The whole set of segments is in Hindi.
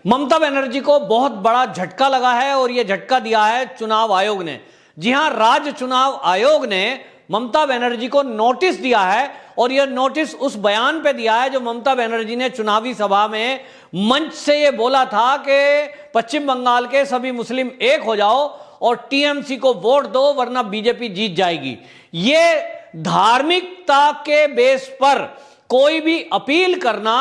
ममता बनर्जी को बहुत बड़ा झटका लगा है और यह झटका दिया है चुनाव आयोग ने। जी हां, राज्य चुनाव आयोग ने ममता बनर्जी को नोटिस दिया है और यह नोटिस उस बयान पे दिया है जो ममता बनर्जी ने चुनावी सभा में मंच से यह बोला था कि पश्चिम बंगाल के सभी मुस्लिम एक हो जाओ और टीएमसी को वोट दो वरना बीजेपी जीत जाएगी। ये धार्मिकता के बेस पर कोई भी अपील करना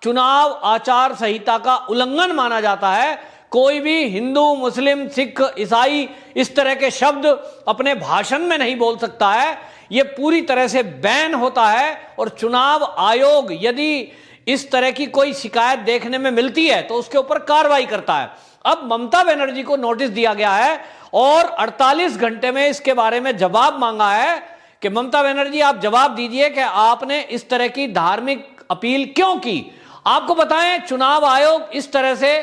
चुनाव आचार संहिता का उल्लंघन माना जाता है। कोई भी हिंदू, मुस्लिम, सिख, ईसाई इस तरह के शब्द अपने भाषण में नहीं बोल सकता है। यह पूरी तरह से बैन होता है और चुनाव आयोग यदि इस तरह की कोई शिकायत देखने में मिलती है तो उसके ऊपर कार्रवाई करता है। अब ममता बनर्जी को नोटिस दिया गया है और 48 घंटे में इसके बारे में जवाब मांगा है कि ममता बनर्जी आप जवाब दीजिए कि आपने इस तरह की धार्मिक अपील क्यों की। आपको बताएं, चुनाव आयोग इस तरह से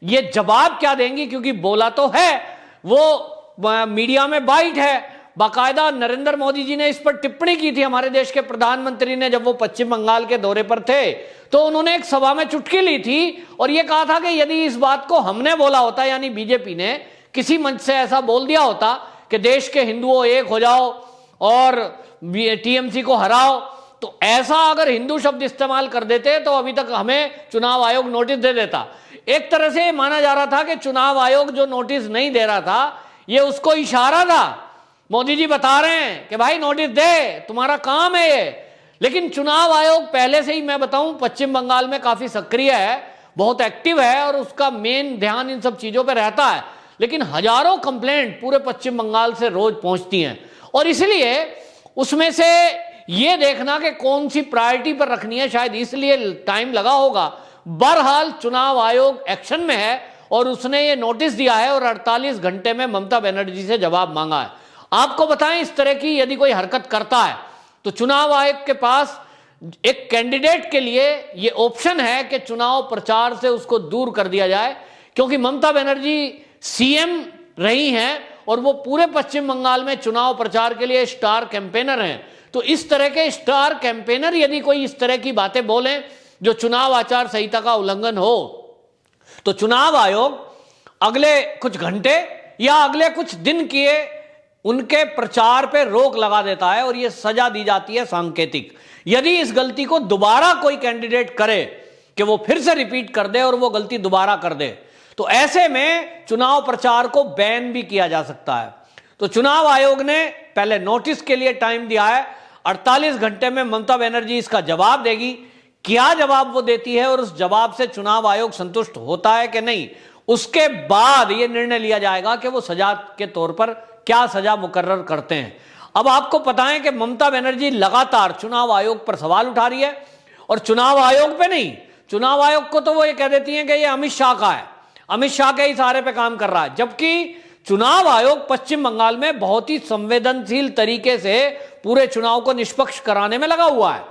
ये जवाब क्या देंगी, क्योंकि बोला तो है, वो मीडिया में बाइट है। बाकायदा नरेंद्र मोदी जी ने इस पर टिप्पणी की थी, हमारे देश के प्रधानमंत्री ने, जब वो पश्चिम बंगाल के दौरे पर थे तो उन्होंने एक सभा में चुटकी ली थी और यह कहा था कि यदि इस बात को हमने बोला होता, यानी बीजेपी ने किसी मंच से ऐसा बोल दिया होता कि देश के हिंदुओं एक हो जाओ और टीएमसी को हराओ, तो ऐसा अगर हिंदू शब्द इस्तेमाल कर देते तो अभी तक हमें चुनाव आयोग नोटिस दे देता। एक तरह से माना जा रहा था कि चुनाव आयोग जो नोटिस नहीं दे रहा था ये उसको इशारा था। मोदी जी बता रहे हैं कि भाई नोटिस दे, तुम्हारा काम है ये। लेकिन चुनाव आयोग पहले से ही, मैं बताऊं, पश्चिम बंगाल में काफी सक्रिय है, बहुत एक्टिव है और उसका मेन ध्यान इन सब चीजों पर रहता है। लेकिन हजारों कंप्लेंट पूरे पश्चिम बंगाल से रोज पहुंचती हैं और इसलिए उसमें से ये देखना कि कौन सी प्रायोरिटी पर रखनी है, शायद इसलिए टाइम लगा होगा। बहरहाल चुनाव आयोग एक्शन में है और उसने ये नोटिस दिया है और 48 घंटे में ममता बनर्जी से जवाब मांगा है। आपको बताएं, इस तरह की यदि कोई हरकत करता है तो चुनाव आयोग के पास एक कैंडिडेट के लिए ये ऑप्शन है कि चुनाव प्रचार से उसको दूर कर दिया जाए, क्योंकि ममता बनर्जी सीएम रही हैं और वो पूरे पश्चिम बंगाल में चुनाव प्रचार के लिए स्टार कैंपेनर हैं। तो इस तरह के स्टार कैंपेनर यदि कोई इस तरह की बातें बोलें जो चुनाव आचार संहिता का उल्लंघन हो, तो चुनाव आयोग अगले कुछ घंटे या अगले कुछ दिन किए उनके प्रचार पर रोक लगा देता है और यह सजा दी जाती है सांकेतिक। यदि इस गलती को दोबारा कोई कैंडिडेट करे कि वो फिर से रिपीट कर दे और वो गलती दोबारा कर दे, तो ऐसे में चुनाव प्रचार को बैन भी किया जा सकता है। तो चुनाव आयोग ने पहले नोटिस के लिए टाइम दिया है, 48 घंटे में ममता बनर्जी इसका जवाब देगी। क्या जवाब वो देती है और उस जवाब से चुनाव आयोग संतुष्ट होता है कि नहीं, उसके बाद यह निर्णय लिया जाएगा कि वो सजा के तौर पर क्या सजा मुकर्रर करते हैं। अब आपको पता है कि ममता बनर्जी लगातार चुनाव आयोग पर सवाल उठा रही है और चुनाव आयोग पे नहीं, चुनाव आयोग को तो वो ये कह देती है कि ये अमित शाह का है, अमित शाह के इशारे पे काम कर रहा है, जबकि चुनाव आयोग पश्चिम बंगाल में बहुत ही संवेदनशील तरीके से पूरे चुनाव को निष्पक्ष कराने में लगा हुआ है।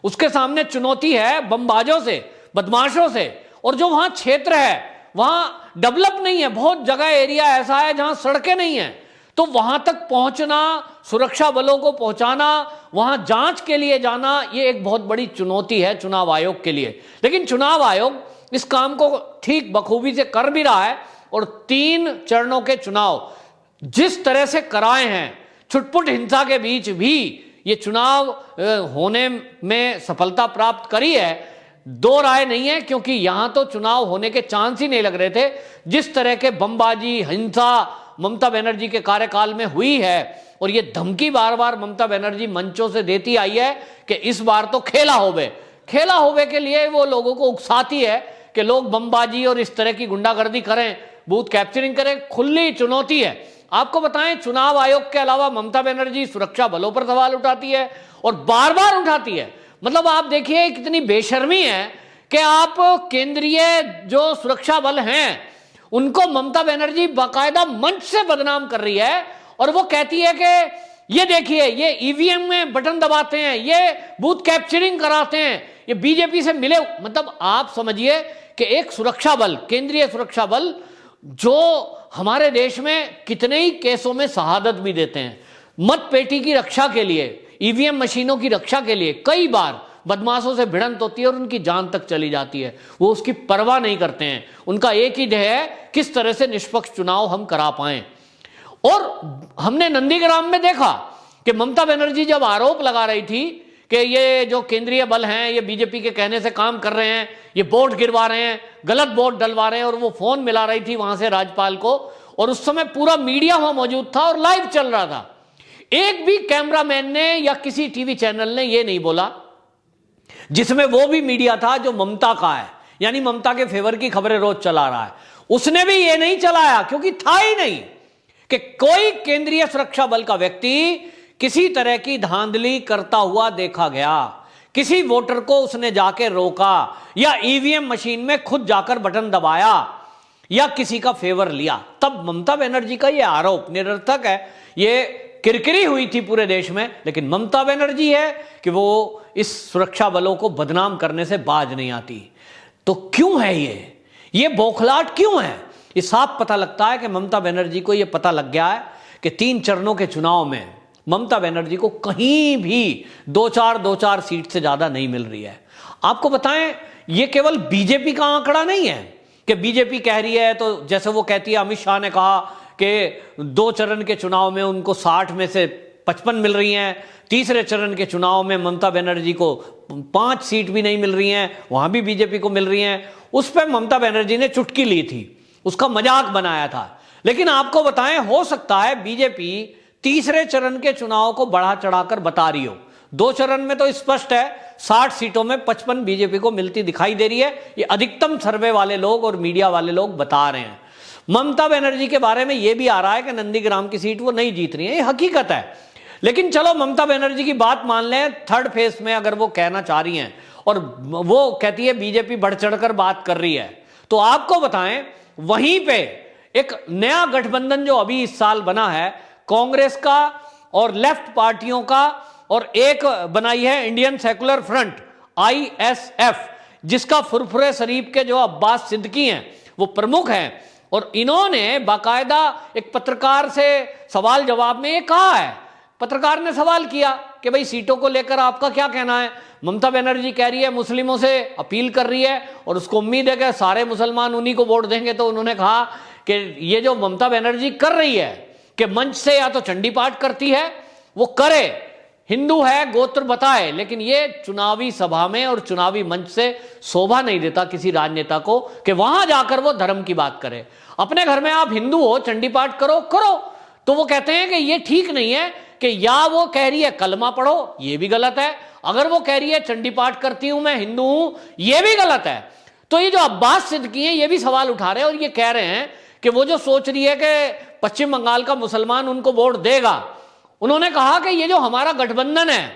उसके सामने चुनौती है बमबाजों से, बदमाशों से, और जो वहां क्षेत्र है वहां डेवलप नहीं है, बहुत जगह एरिया ऐसा है जहां सड़कें नहीं है, तो वहां तक पहुंचना, सुरक्षा बलों को पहुंचाना, वहां जांच के लिए जाना, ये एक बहुत बड़ी चुनौती है चुनाव आयोग के लिए। लेकिन चुनाव आयोग इस काम को ठीक बखूबी से कर भी रहा है और 3 चरणों के चुनाव जिस तरह से कराए हैं, छुटपुट हिंसा के बीच भी ये चुनाव होने में सफलता प्राप्त करी है, दो राय नहीं है, क्योंकि यहां तो चुनाव होने के चांस ही नहीं लग रहे थे। जिस तरह के बमबाजी, हिंसा ममता बनर्जी के कार्यकाल में हुई है और ये धमकी बार बार ममता बनर्जी मंचों से देती आई है कि इस बार तो खेला होवे के लिए वो लोगों को उकसाती है कि लोग बमबाजी और इस तरह की गुंडागर्दी करें, बूथ कैप्चरिंग करें। खुली चुनौती है। आपको बताएं, चुनाव आयोग के अलावा ममता बनर्जी सुरक्षा बलों पर सवाल उठाती है और बार बार उठाती है। मतलब आप देखिए कितनी बेशर्मी है कि आप केंद्रीय जो सुरक्षा बल हैं उनको ममता बनर्जी बाकायदा मंच से बदनाम कर रही है और वो कहती है कि ये देखिए, ये ईवीएम में बटन दबाते हैं, ये बूथ कैप्चरिंग कराते हैं, ये बीजेपी से मिले। मतलब आप समझिए कि एक सुरक्षा बल, केंद्रीय सुरक्षा बल, जो हमारे देश में कितने ही केसों में शहादत भी देते हैं, मतपेटी की रक्षा के लिए, ईवीएम मशीनों की रक्षा के लिए कई बार बदमाशों से भिड़ंत होती है और उनकी जान तक चली जाती है। वो उसकी परवाह नहीं करते हैं। उनका एक ही ध्येय है, किस तरह से निष्पक्ष चुनाव हम करा पाएं। और हमने नंदीग्राम में देखा कि ममता बनर्जी जब आरोप लगा रही थी कि ये जो केंद्रीय बल हैं ये बीजेपी के कहने से काम कर रहे हैं, ये वोट गिरवा रहे हैं, गलत वोट डलवा रहे हैं, और वो फोन मिला रही थी वहां से राज्यपाल को, और उस समय पूरा मीडिया वहां मौजूद था और लाइव चल रहा था। एक भी कैमरामैन ने या किसी टीवी चैनल ने ये नहीं बोला, जिसमें वो भी मीडिया था जो ममता का है, यानी ममता के फेवर की खबरें रोज चला रहा है, उसने भी ये नहीं चलाया, क्योंकि था ही नहीं कि कोई केंद्रीय सुरक्षा बल का व्यक्ति किसी तरह की धांधली करता हुआ देखा गया, किसी वोटर को उसने जाके रोका या ईवीएम मशीन में खुद जाकर बटन दबाया या किसी का फेवर लिया। तब ममता बनर्जी का यह आरोप निरर्थक है। ये किरकिरी हुई थी पूरे देश में, लेकिन ममता बनर्जी है कि वो इस सुरक्षा बलों को बदनाम करने से बाज नहीं आती। तो क्यों है ये बौखलाहट क्यों है? ये साफ पता लगता है कि ममता बनर्जी को यह पता लग गया है कि 3 चरणों के चुनाव में ममता बनर्जी को कहीं भी 2-4 सीट से ज्यादा नहीं मिल रही है। आपको बताएं, ये केवल बीजेपी का आंकड़ा नहीं है कि बीजेपी कह रही है, तो जैसे वो कहती है, अमित शाह ने कहा कि 2 चरण के चुनाव में उनको 60 में से 55 मिल रही हैं, तीसरे चरण के चुनाव में ममता बनर्जी को 5 सीट भी नहीं मिल रही हैं, वहां भी बीजेपी को मिल रही हैं। उस पर ममता बनर्जी ने चुटकी ली थी, उसका मजाक बनाया था। लेकिन आपको बताएं, हो सकता है बीजेपी तीसरे चरण के चुनाव को बढ़ा चढ़ाकर बता रही हो। 2 चरण में तो स्पष्ट है 60 सीटों में 55 बीजेपी को मिलती दिखाई दे रही है। ये अधिकतम सर्वे वाले लोग और मीडिया वाले लोग बता रहे हैं। ममता बनर्जी के बारे में यह भी आ रहा है कि नंदीग्राम की सीट वो नहीं जीत रही है, ये हकीकत है। लेकिन चलो ममता बनर्जी की बात मान लें, 3rd फेज में अगर वो कहना चाह रही हैं और वो कहती है बीजेपी बढ़ चढ़कर बात कर रही है, तो आपको बताएं, वहीं पे एक नया गठबंधन जो अभी इस साल बना है, कांग्रेस का और लेफ्ट पार्टियों का, और एक बनाई है इंडियन सेकुलर फ्रंट ISF, जिसका फुरफुरे शरीफ के जो अब्बास सिद्दीकी हैं वो प्रमुख हैं। और इन्होंने बाकायदा एक पत्रकार से सवाल जवाब में ये कहा है, पत्रकार ने सवाल किया कि भाई सीटों को लेकर आपका क्या कहना है? ममता बनर्जी कह रही है, मुस्लिमों से अपील कर रही है और उसको उम्मीद है कि सारे मुसलमान उन्हीं को वोट देंगे। तो उन्होंने कहा कि ये जो ममता बनर्जी कर रही है कि मंच से या तो चंडी पाठ करती है, वो करे, हिंदू है गोत्र बताए, लेकिन ये चुनावी सभा में और चुनावी मंच से शोभा नहीं देता किसी राजनेता को कि वहां जाकर वो धर्म की बात करे। अपने घर में आप हिंदू हो, चंडी पाठ करो। तो वो कहते हैं कि ये ठीक नहीं है कि या वो कह रही है कलमा पढ़ो, ये भी गलत है, अगर वो कह रही है चंडी पाठ करती हूं, मैं हिंदू हूं, ये भी गलत है। तो ये जो अब्बास सिद्दीकी हैं ये भी सवाल उठा रहे हैं और ये कह रहे हैं कि वो जो सोच रही है कि पश्चिम बंगाल का मुसलमान उनको वोट देगा, उन्होंने कहा कि ये जो हमारा गठबंधन है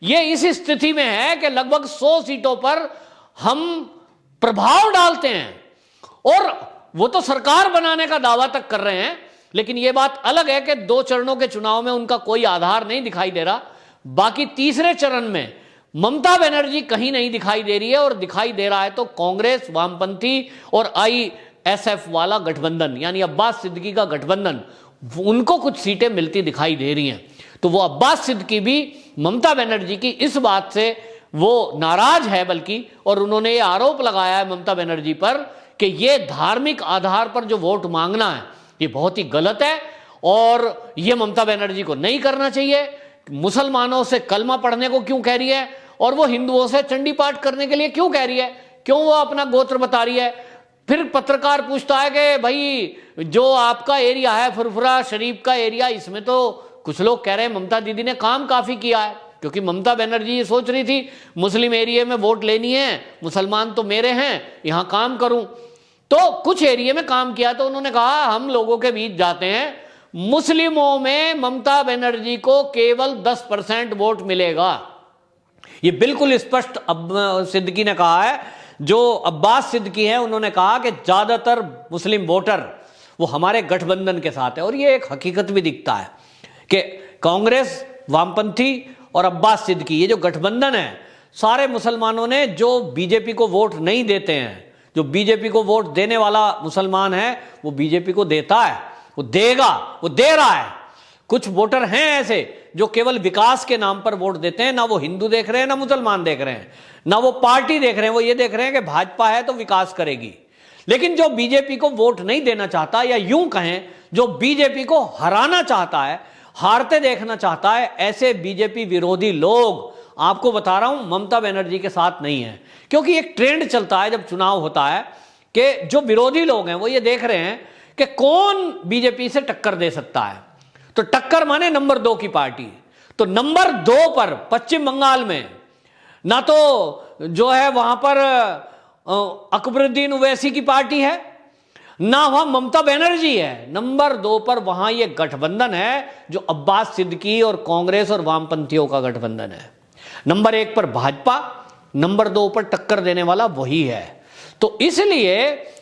ये इस स्थिति में है कि लगभग 100 सीटों पर हम प्रभाव डालते हैं और वो तो सरकार बनाने का दावा तक कर रहे हैं। लेकिन यह बात अलग है कि 2 चरणों के चुनाव में उनका कोई आधार नहीं दिखाई दे रहा। बाकी तीसरे चरण में ममता बनर्जी कहीं नहीं दिखाई दे रही है, और दिखाई दे रहा है तो कांग्रेस, वामपंथी और ISF वाला गठबंधन, यानी अब्बास सिद्दीकी का गठबंधन, उनको कुछ सीटें मिलती दिखाई दे रही हैं। तो वो अब्बास सिद्दीकी भी ममता बनर्जी की इस बात से वो नाराज है बल्कि, और उन्होंने ये आरोप लगाया है ममता बनर्जी पर कि ये धार्मिक आधार पर जो वोट मांगना है ये बहुत ही गलत है और ये ममता बनर्जी को नहीं करना चाहिए। मुसलमानों से कलमा पढ़ने को क्यों कह रही है और वो हिंदुओं से चंडी पाठ करने के लिए क्यों कह रही है? क्यों वो अपना गोत्र बता रही है? फिर पत्रकार पूछता है कि भाई जो आपका एरिया है फुरफुरा शरीफ का एरिया, इसमें तो कुछ लोग कह रहे हैं ममता दीदी ने काम काफी किया है, क्योंकि ममता बनर्जी ये सोच रही थी मुस्लिम एरिया में वोट लेनी है, मुसलमान तो मेरे हैं, यहां काम करूं। तो कुछ एरिया में काम किया, तो उन्होंने कहा हम लोगों के बीच जाते हैं, मुस्लिमों में ममता बनर्जी को केवल 10% वोट मिलेगा। ये बिल्कुल स्पष्ट सिद्दीकी ने कहा है। जो अब्बास सिद्दीकी हैं उन्होंने कहा कि ज्यादातर मुस्लिम वोटर वो हमारे गठबंधन के साथ है, और ये एक हकीकत भी दिखता है कि कांग्रेस, वामपंथी और अब्बास सिद्दीकी, ये जो गठबंधन है, सारे मुसलमानों ने जो बीजेपी को वोट नहीं देते हैं, जो बीजेपी को वोट देने वाला मुसलमान है वो बीजेपी को देता है, वो देगा, वो दे रहा है। कुछ वोटर हैं ऐसे जो केवल विकास के नाम पर वोट देते हैं, ना वो हिंदू देख रहे हैं ना मुसलमान देख रहे हैं, ना वो पार्टी देख रहे हैं, वो ये देख रहे हैं कि भाजपा है तो विकास करेगी। लेकिन जो बीजेपी को वोट नहीं देना चाहता, या यूं कहें जो बीजेपी को हराना चाहता है, हारते देखना चाहता है, ऐसे बीजेपी विरोधी लोग आपको बता रहा हूं ममता बनर्जी के साथ नहीं है। क्योंकि एक ट्रेंड चलता है जब चुनाव होता है कि जो विरोधी लोग हैं वो ये देख रहे हैं कि कौन बीजेपी से टक्कर दे सकता है। तो टक्कर माने नंबर 2 की पार्टी। तो नंबर 2 पर पश्चिम बंगाल में ना तो जो है वहां पर अकबरुद्दीन ओवैसी की पार्टी है, ना वहां ममता बनर्जी है। नंबर 2 पर वहां ये गठबंधन है जो अब्बास सिद्दीकी और कांग्रेस और वामपंथियों का गठबंधन है। नंबर 1 पर भाजपा, नंबर 2 पर टक्कर देने वाला वही है। तो इसलिए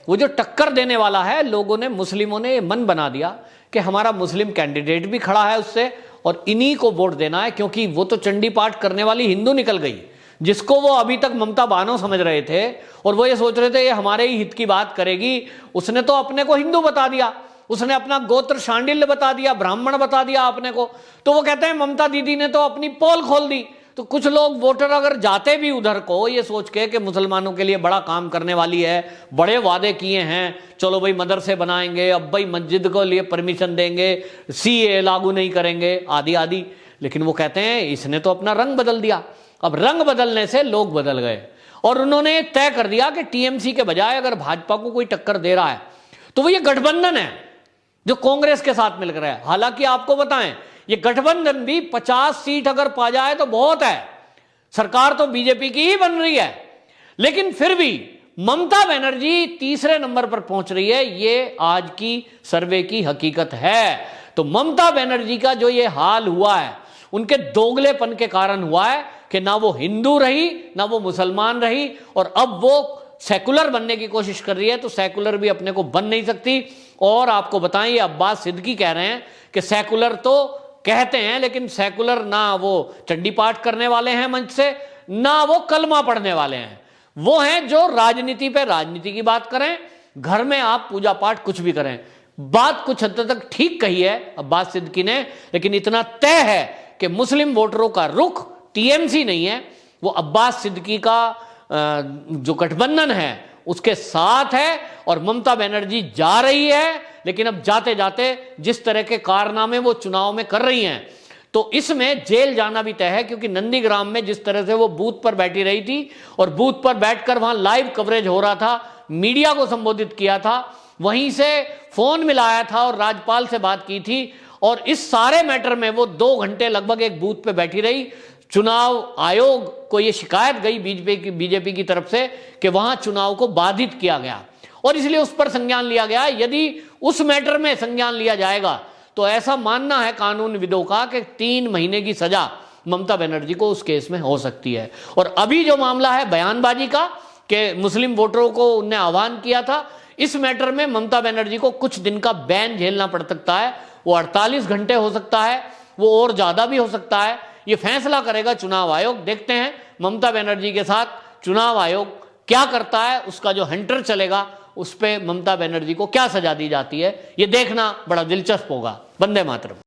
वो जो टक्कर देने वाला है, लोगों ने, मुस्लिमों ने मन बना दिया कि हमारा मुस्लिम कैंडिडेट भी खड़ा है उससे, और इन्हीं को वोट देना है। क्योंकि वो तो चंडी पाठ करने वाली हिंदू निकल गई, जिसको वो अभी तक ममता बानो समझ रहे थे और वो ये सोच रहे थे ये हमारे ही हित की बात करेगी। उसने तो अपने को हिंदू बता दिया, उसने अपना गोत्र शांडिल्य बता दिया, ब्राह्मण बता दिया अपने को। तो वो कहते हैं ममता दीदी ने तो अपनी पोल खोल दी। तो कुछ लोग वोटर अगर जाते भी उधर को ये सोच के कि मुसलमानों के लिए बड़ा काम करने वाली है, बड़े वादे किए हैं, चलो भाई मदरसे बनाएंगे, अब भाई मस्जिद को लिए परमिशन देंगे, सीए लागू नहीं करेंगे, आदि आदि। लेकिन वो कहते हैं इसने तो अपना रंग बदल दिया। अब रंग बदलने से लोग बदल गए और उन्होंने तय कर दिया कि टीएमसी के बजाय अगर भाजपा को कोई टक्कर दे रहा है तो वो ये गठबंधन है जो कांग्रेस के साथ मिलकर है। हालांकि आपको बताएं ये गठबंधन भी 50 सीट अगर पा जाए तो बहुत है, सरकार तो बीजेपी की ही बन रही है, लेकिन फिर भी ममता बनर्जी तीसरे नंबर पर पहुंच रही है। ये आज की सर्वे की हकीकत है। तो ममता बनर्जी का जो ये हाल हुआ है उनके दोगलेपन के कारण हुआ है कि ना वो हिंदू रही ना वो मुसलमान रही, और अब वो सेकुलर बनने की कोशिश कर रही है। तो सेकुलर भी अपने को बन नहीं सकती। और आपको बताएं ये अब्बास सिद्दीकी कह रहे हैं कि सेकुलर तो कहते हैं लेकिन सेकुलर ना वो चंडी पाठ करने वाले हैं मंच से, ना वो कलमा पढ़ने वाले हैं। वो हैं जो राजनीति पे राजनीति की बात करें, घर में आप पूजा पाठ कुछ भी करें। बात कुछ हद तक ठीक कही है अब्बास सिद्दीकी ने, लेकिन इतना तय है कि मुस्लिम वोटरों का रुख टीएमसी नहीं है, वो अब्बास सिद्दीकी का जो गठबंधन है उसके साथ है। और ममता बनर्जी जा रही है, लेकिन अब जाते जाते जिस तरह के कारनामे वो चुनाव में कर रही हैं तो इसमें जेल जाना भी तय है। क्योंकि नंदीग्राम में जिस तरह से वो बूथ पर बैठी रही थी और बूथ पर बैठकर वहां लाइव कवरेज हो रहा था, मीडिया को संबोधित किया था, वहीं से फोन मिलाया था और राज्यपाल से बात की थी, और इस सारे मैटर में वो 2 घंटे लगभग एक बूथ पे बैठी रही। चुनाव आयोग को यह शिकायत गई बीजेपी की तरफ से कि वहां चुनाव को बाधित किया गया और इसलिए उस पर संज्ञान लिया गया। यदि उस मैटर में संज्ञान लिया जाएगा तो ऐसा मानना है कानूनविदों का कि 3 महीने की सजा ममता बनर्जी को उस केस में हो सकती है। और अभी जो मामला है बयानबाजी का कि मुस्लिम वोटरों को उनने आह्वान किया था, इस मैटर में ममता बनर्जी को कुछ दिन का बैन झेलना पड़ सकता है। वो 48 घंटे हो सकता है, वो और ज्यादा भी हो सकता है। ये फैसला करेगा चुनाव आयोग। देखते हैं ममता बनर्जी के साथ चुनाव आयोग क्या करता है, उसका जो हंटर चलेगा उस पे ममता बनर्जी को क्या सजा दी जाती है, ये देखना बड़ा दिलचस्प होगा। वंदे मातरम।